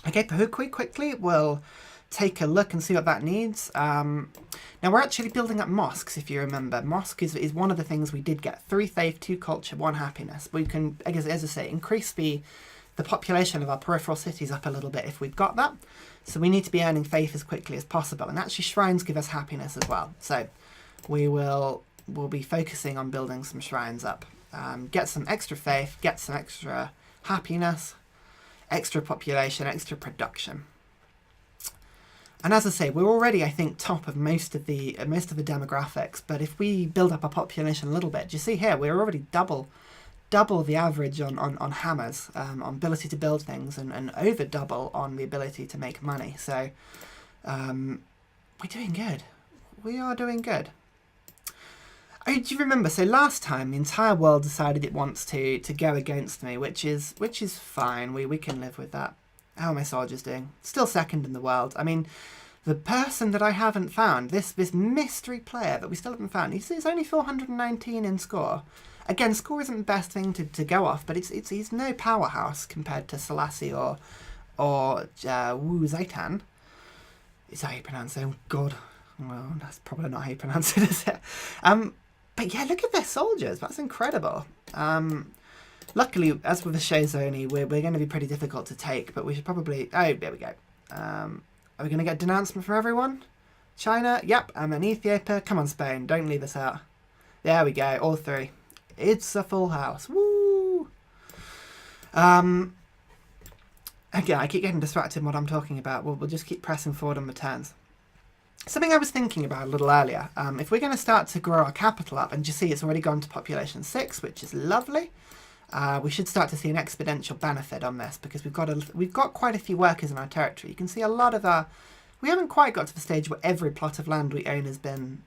Okay, Pahukwi quickly will take a look and see what that needs. Now we're actually building up mosques, if you remember. Mosque is one of the things we did get. 3 faith, 2 culture, 1 happiness. We can, as I say, increase the population of our peripheral cities up a little bit if we've got that. So we need to be earning faith as quickly as possible. And actually shrines give us happiness as well. So we'll be focusing on building some shrines up. Get some extra faith, get some extra happiness, extra population, extra production. And as I say, we're already, I think, top of most of the demographics. But if we build up our population a little bit, do you see here, we're already double the average on hammers, on ability to build things, and over double on the ability to make money. So we're doing good. We are doing good. Oh, do you remember? So last time, the entire world decided it wants to go against me, which is fine. We can live with that. How are my soldiers doing? Still second in the world. I mean, the person that I haven't found, this mystery player that we still haven't found, he's only 419 in score. Again, score isn't the best thing to go off, but he's no powerhouse compared to Selassie or Wu Zaitan. Is that how you pronounce it? Oh, God. Well, that's probably not how you pronounce it, is it? But yeah, look at their soldiers. That's incredible. Luckily, as with the Shoshone, we're going to be pretty difficult to take, but we should probably... Oh, there we go. Are we going to get denouncement from everyone? China? Yep. And then Ethiopia? Come on, Spain. Don't leave us out. There we go. All 3. It's a full house. Woo! Again, I keep getting distracted in what I'm talking about. We'll just keep pressing forward on the turns. Something I was thinking about a little earlier. If we're going to start to grow our capital up, and you see it's already gone to population 6, which is lovely. We should start to see an exponential benefit on this because we've got quite a few workers in our territory. You can see a lot of our... We haven't quite got to the stage where every plot of land we own has been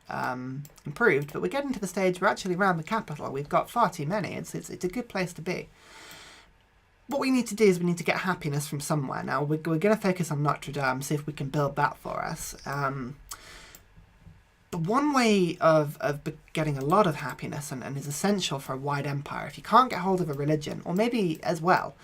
improved, but we're getting to the stage where actually around the capital we've got far too many. It's a good place to be. What we need to do is we need to get happiness from somewhere. Now we're going to focus on Notre Dame, see if we can build that for us. But one way of getting a lot of happiness and is essential for a wide empire, if you can't get hold of a religion, or maybe as well,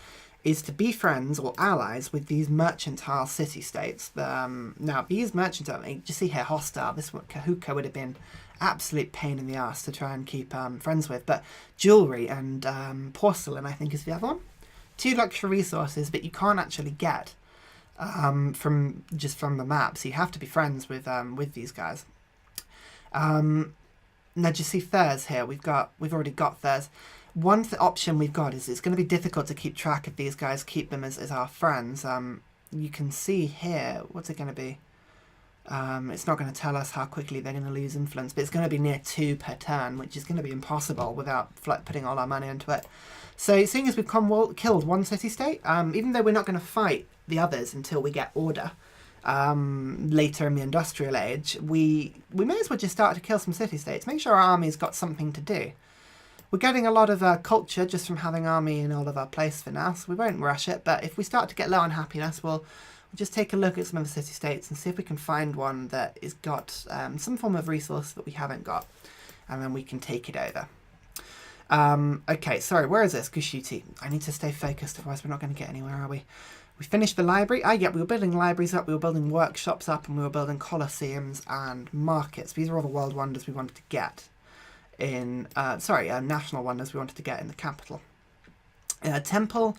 is to be friends or allies with these mercantile city-states. Now, these mercantile, you see here, hostile, this Kahuka would have been absolute pain in the arse to try and keep friends with. But jewellery and porcelain, I think, is the other one. 2 luxury resources that you can't actually get from the map, so you have to be friends with these guys. Now, do you see Thurs here? We've already got Thurs. One option we've got is it's going to be difficult to keep track of these guys, keep them as our friends. You can see here, what's it going to be? It's not going to tell us how quickly they're going to lose influence, but it's going to be near 2 per turn, which is going to be impossible without putting all our money into it. So seeing as we've killed 1 city-state, even though we're not going to fight the others until we get order, later in the industrial age, we may as well just start to kill some city-states. Make sure our army's got something to do. We're getting a lot of culture just from having army in all of our place for now, so we won't rush it, but if we start to get low on happiness, we'll just take a look at some of the city-states and see if we can find one that has got some form of resource that we haven't got, and then we can take it over. Okay, sorry, where is this? Gushuti. I need to stay focused, otherwise we're not going to get anywhere, are we? We finished the library. Yeah, we were building libraries up, we were building workshops up, and we were building colosseums and markets. These are all the world wonders we wanted to get in... national wonders we wanted to get in the capital. Temple.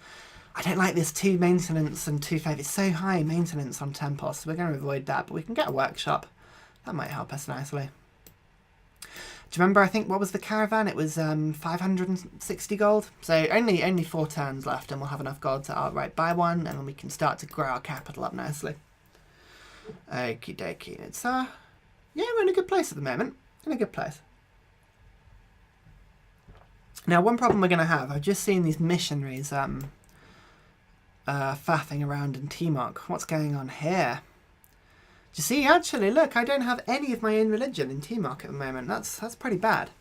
I don't like this 2 maintenance and 2 faith. It's so high maintenance on temple, so we're going to avoid that, but we can get a workshop. That might help us nicely. Do you remember, I think, what was the caravan? It was 560 gold. So only 4 turns left and we'll have enough gold to outright buy one, and then we can start to grow our capital up nicely. Okie dokie. It's, yeah, we're in a good place at the moment. In a good place. Now, one problem we're going to have, I've just seen these missionaries faffing around in Timok. What's going on here? Do you see, actually, look, I don't have any of my own religion in Timok at the moment. That's pretty bad.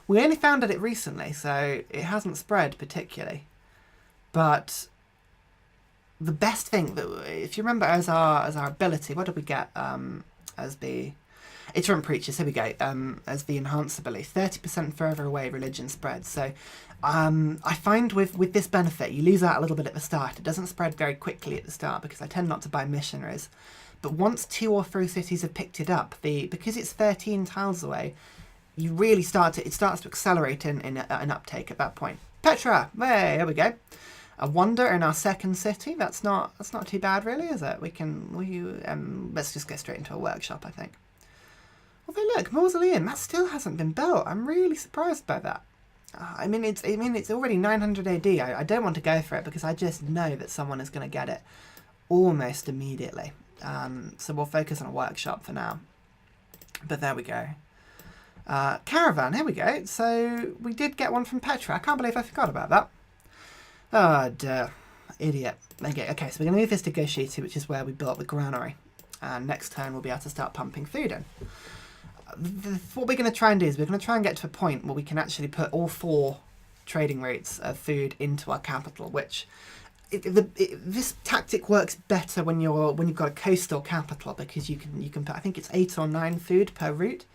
We only found out it recently, so it hasn't spread particularly. But the best thing, that if you remember as our ability, what did we get as the... Iterant preachers, here we go, as the enhancer belief. 30% further away religion spreads. So I find with this benefit, you lose out a little bit at the start. It doesn't spread very quickly at the start because I tend not to buy missionaries. But once 2 or 3 cities have picked it up, because it's 13 tiles away, you really it starts to accelerate in an uptake at that point. Petra, hey, here we go. A wonder in our second city. That's not too bad, really, is it? Let's just go straight into a workshop, I think. Although look, Mausoleum, that still hasn't been built. I'm really surprised by that. I mean, it's already 900 AD. I don't want to go for it because I just know that someone is going to get it almost immediately. So we'll focus on a workshop for now. But there we go. Caravan, here we go. So we did get one from Petra. I can't believe I forgot about that. Oh, duh. Idiot. Okay, so we're going to move this to Goshiti, which is where we built the granary. And next turn we'll be able to start pumping food in. What we're going to try and do is we're going to try and get to a point where we can actually put all 4 trading routes of food into our capital, which this tactic works better when you've got a coastal capital because you can put, I think it's 8 or 9 food per route.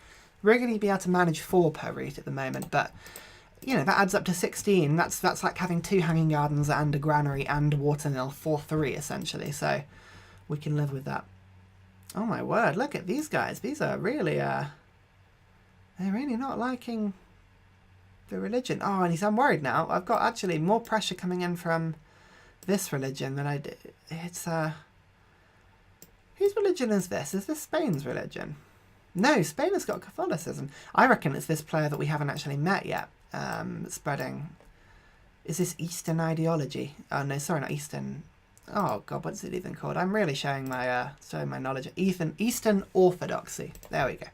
We're going to be able to manage 4 per route at the moment, but you know that adds up to 16. That's like having 2 hanging gardens and a granary and a water mill for 3 essentially. So we can live with that. Oh my word! Look at these guys. These are really they're really not liking the religion. Oh, and I'm worried now. I've got actually more pressure coming in from this religion than I did. It's whose religion is this? Is this Spain's religion? No, Spain has got Catholicism. I reckon it's this player that we haven't actually met yet. Spreading. Is this Eastern ideology? Oh no, sorry, not Eastern. Oh god, what's it even called? I'm really showing my knowledge of Eastern Orthodoxy. There we go.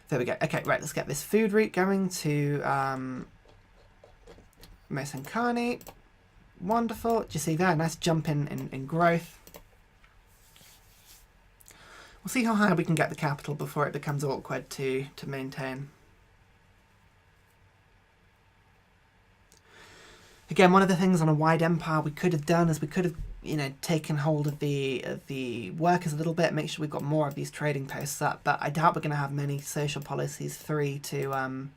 There we go. Okay, right, let's get this food route going to Mosankani. Wonderful. Do you see there? Nice jump in growth. We'll see how high we can get the capital before it becomes awkward to maintain. Again, one of the things on a wide empire we could have done is we could have, taken hold of the workers a little bit, make sure we've got more of these trading posts up. But I doubt we're going to have many social policies 3 to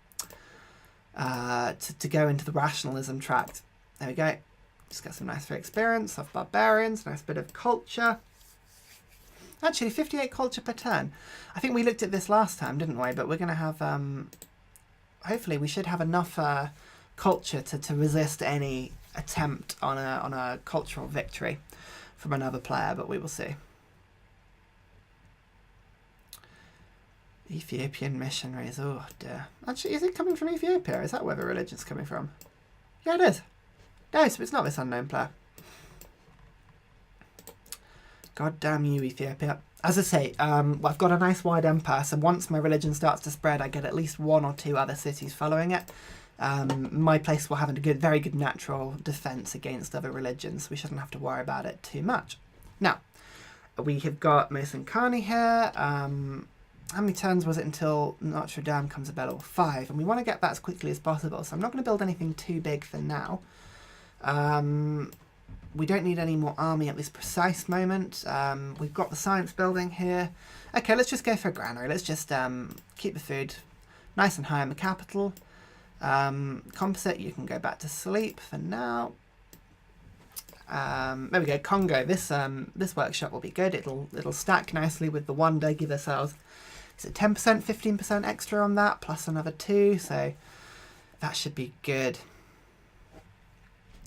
go into the rationalism tract. There we go. Just got some nice free experience of barbarians, nice bit of culture. Actually, 58 culture per turn. I think we looked at this last time, didn't we? But we're going to have, hopefully we should have enough culture to resist any attempt on a cultural victory from another player, but we will see. Ethiopian missionaries, oh dear. Actually, is it coming from Ethiopia? Is that where the religion's coming from? Yeah, it is. No, so it's not this unknown player. God damn you, Ethiopia. As I say, I've got a nice wide empire, so once my religion starts to spread, I get at least 1 or 2 other cities following it. My place will have a very good natural defense against other religions. We shouldn't have to worry about it too much. Now, we have got Mosankani here. How many turns was it until Notre Dame comes available? 5, and we want to get that as quickly as possible, so I'm not going to build anything too big for now. We don't need any more army at this precise moment. We've got the science building here. Okay, let's just go for a granary. Let's just keep the food nice and high in the capital. Composite, you can go back to sleep for now. There we go, Congo. This workshop will be good. It'll stack nicely with the wonder. Give ourselves, is it 10%, 15% extra on that, plus another 2, so that should be good.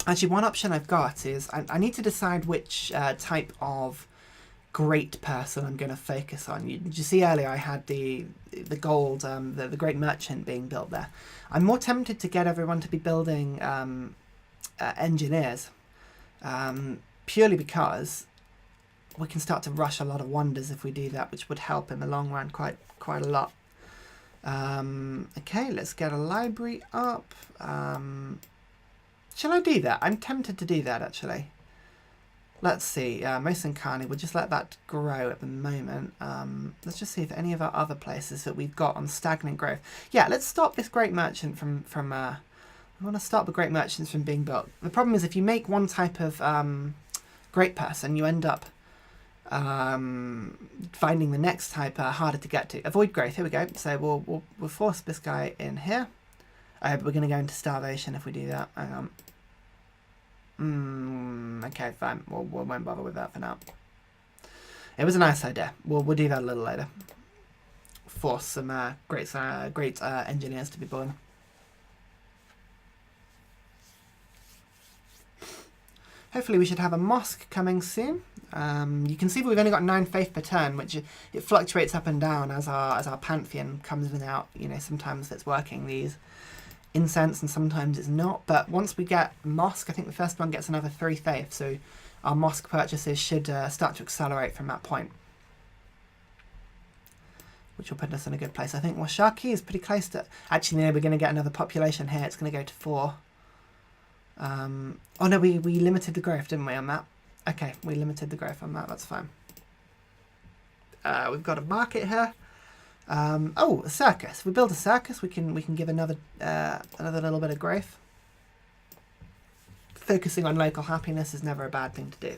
Actually, one option I've got is I need to decide which type of great person I'm going to focus on. You see earlier I had the gold, the great merchant being built there. I'm more tempted to get everyone to be building engineers, purely because we can start to rush a lot of wonders if we do that, which would help in the long run quite a lot. Okay, let's get a library up. Shall I do that? I'm tempted to do that, actually. Let's see. Mosankani, we'll just let that grow at the moment. Let's just see if any of our other places that we've got on stagnant growth. Yeah, let's stop this great merchant from we want to stop the great merchants from being built. The problem is if you make one type of great person, you end up finding the next type harder to get to. Avoid growth, here we go. So we'll force this guy in here. But we're going to go into starvation if we do that. Hang on. Okay, fine. We won't bother with that for now. It was a nice idea. We'll do that a little later. Force some great engineers to be born. Hopefully we should have a mosque coming soon. You can see that we've only got 9 faith per turn, which it fluctuates up and down as our pantheon comes in and out. You know, sometimes it's working these incense and sometimes it's not. But once we get mosque, I think the first one gets another 3 faith, so our mosque purchases should start to accelerate from that point, which will put us in a good place. I think Washaki is pretty close to... Actually, no, we're going to get another population here. It's going to go to 4. Oh no, we limited the growth, didn't we, on that? Okay, we limited the growth on that. That's fine. We've got a market here. Oh, a circus. If we build a circus, we can give another little bit of growth. Focusing on local happiness is never a bad thing to do.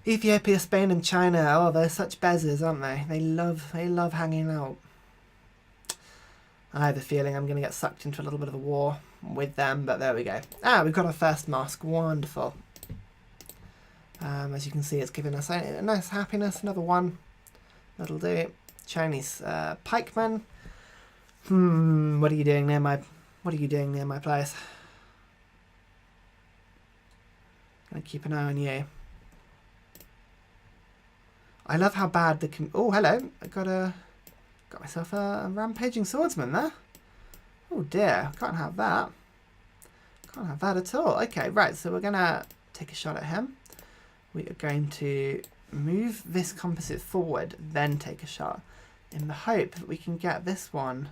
Ethiopia, Spain, and China. Oh, they're such bezzers, aren't they? They love hanging out. I have a feeling I'm going to get sucked into a little bit of a war with them, but there we go. We've got our first mosque. Wonderful. As you can see, it's giving us a nice happiness. Another one. That'll do it. Chinese pikemen. What are you doing near my place? Gonna keep an eye on you. I love how bad the oh, hello. I got myself a rampaging swordsman there. Oh dear, can't have that. Can't have that at all. Okay, right, so we're gonna take a shot at him. We are going to move this composite forward, then take a shot, in the hope that we can get this one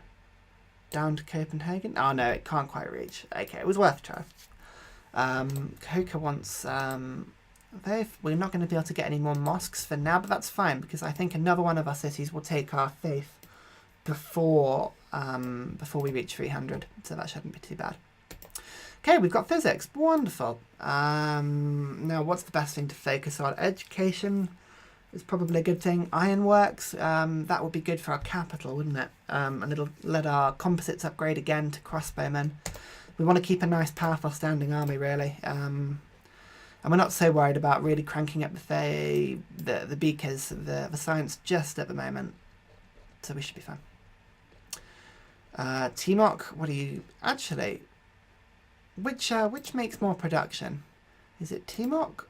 down to Copenhagen. Oh no, it can't quite reach. Okay, it was worth a try. Coca wants... we're not going to be able to get any more mosques for now, but that's fine, because I think another one of our cities will take our faith before we reach 300, so that shouldn't be too bad. Okay, we've got physics. Wonderful. Now, what's the best thing to focus on? Education is probably a good thing. Ironworks, that would be good for our capital, wouldn't it? And it'll let our composites upgrade again to crossbowmen. We want to keep a nice, powerful standing army, really. And we're not so worried about really cranking up the beakers, the science just at the moment. So we should be fine. Timok, what do you... Actually, which makes more production? Is it Timok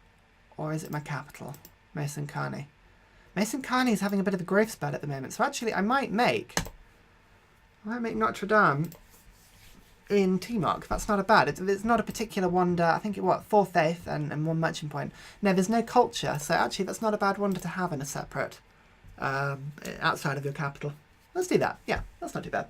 or is it my capital? Mason Carney. Mason Carney is having a bit of a growth spurt at the moment. So actually, I might make Notre Dame in Timok. That's not a bad. It's not a particular wonder. I think 4 faith and 1 merchant point. No, there's no culture. So actually, that's not a bad wonder to have in a separate outside of your capital. Let's do that. Yeah, that's not too bad.